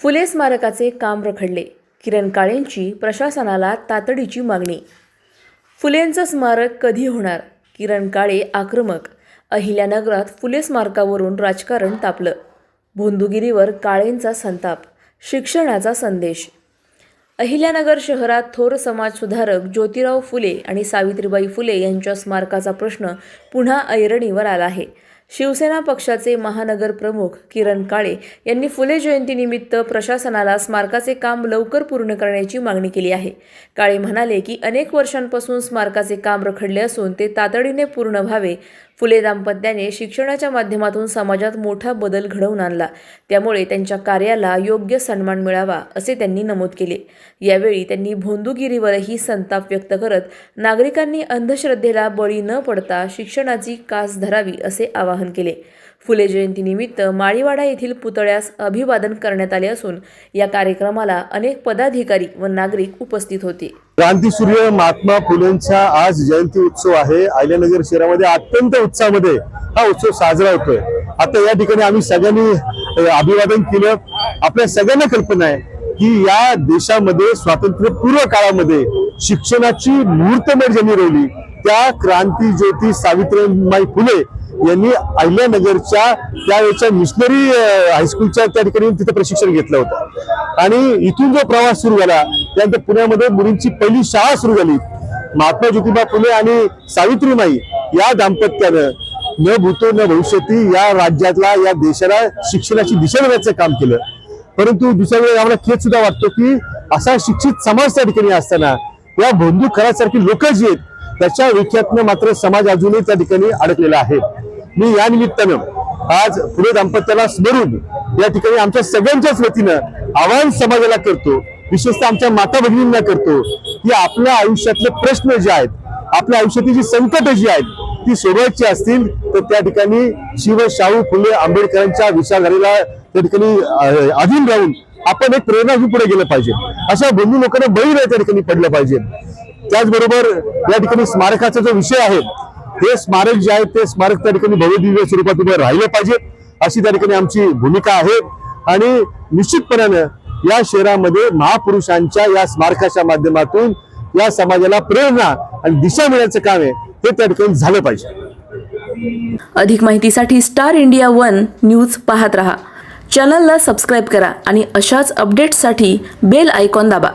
फुले स्मारकाचे काम रखडले. किरण काळेंची प्रशासनाला तातडीची मागणी. फुलेंचं स्मारक कधी होणार? किरण काळे आक्रमक. अहिल्यानगरात फुले स्मारकावरून राजकारण तापलं. भोंदूगिरीवर काळेंचा संताप. शिक्षणाचा संदेश. अहिल्यानगर शहरात थोर समाजसुधारक ज्योतिराव फुले आणि सावित्रीबाई फुले यांच्या स्मारकाचा प्रश्न पुन्हा ऐरणीवर आला आहे. शिवसेना पक्षाचे महानगर प्रमुख किरण काळे यांनी फुले जयंतीनिमित्त प्रशासनाला स्मारकाचे काम लवकर पूर्ण करण्याची मागणी केली आहे. काळे म्हणाले की अनेक वर्षांपासून स्मारकाचे काम रखडले असून ते तातडीने पूर्ण व्हावे. फुले दाम्पत्याने शिक्षणाच्या माध्यमातून समाजात मोठा बदल घडवून आणला, त्यामुळे त्यांच्या कार्याला योग्य सन्मान मिळावा असे त्यांनी नमूद केले. यावेळी त्यांनी भोंदूगिरीवरही संताप व्यक्त करत नागरिकांनी अंधश्रद्धेला बळी न पडता शिक्षणाची कास धरावी असे आवाहन केले. फुले जयंतीनिमित्त माळीवाडा येथील पुतळ्यास अभिवादन करण्यात आले असून या कार्यक्रमाला अनेक पदाधिकारी व नागरिक उपस्थित होते. क्रांतीसूर्य महात्मा फुलेंचा आज जयंती उत्सव आहे. अहिल्यानगर शहरामध्ये अत्यंत उत्साहामध्ये हा उत्सव साजरा होतोय. आता या ठिकाणी आम्ही सगळ्यांनी अभिवादन केलं. आपल्या सगळ्यांना कल्पना आहे की या देशामध्ये स्वातंत्र्यपूर्व काळामध्ये शिक्षणाची मुहूर्तमेढ ज्यांनी रोवली त्या क्रांती ज्योती सावित्रीबाई फुले यांनी अहिल्यानगरच्या त्यावेळेच्या मिशनरी हायस्कूलच्या त्या ठिकाणी तिथे प्रशिक्षण घेतलं होतं आणि इथून जो प्रवास सुरू झाला त्यानंतर पुण्यामध्ये मुलींची पहिली शाळा सुरू झाली. महात्मा ज्योतिबा फुले आणि सावित्रीबाई या दाम्पत्यानं न भूतो न भविष्यती या राज्यातला या देशाला शिक्षणाची दिशा देण्याचं काम केलं. परंतु दुसऱ्या वेळी आम्हाला खेद सुद्धा वाटतो की असा शिक्षित समाज त्या ठिकाणी असताना या भोंदू खरासारखी लोक जी आहेत त्याच्या विख्यातनं मात्र समाज अजूनही त्या ठिकाणी अडकलेला आहे. मी या निमित्तानं आज फुले दाम्पत्याला स्मरून या ठिकाणी आमच्या सगळ्यांच्याच वतीनं आवाहन समाजाला करतो, विशेषतः आमच्या माता भगिनींना करतो की आपल्या आयुष्यातले प्रश्न जे आहेत, आपल्या आयुष्यातील जी संकट जी आहेत ती सोडवायची असतील तर त्या ठिकाणी शिव शाहू फुले आंबेडकरांच्या विचारधारेला त्या ठिकाणी अधीन राहून आपण एक प्रेरणा घेऊन पुढे गेलं पाहिजे. अशा बंधू लोकांना बळी त्या ठिकाणी पडलं पाहिजे. त्याचबरोबर या ठिकाणी स्मारकाचा जो विषय आहे हे स्मारक जे आहे ते स्मारक त्या ठिकाणी भव्यदिव्य स्वरूपात उभं राहिलं पाहिजे अशी त्या ठिकाणी आमची भूमिका आहे. आणि निश्चितपणानं या शहरामध्ये महापुरुषांच्या या स्मारकाच्या माध्यमातून या समाजाला प्रेरणा आणि दिशा मिळण्याचं काम आहे हे त्या ठिकाणी झालं पाहिजे. अधिक माहितीसाठी स्टार इंडिया 1 न्यूज पाहत रहा. चॅनलला सबस्क्राईब करा आणि अशाच अपडेट्ससाठी बेल आयकॉन दाबा.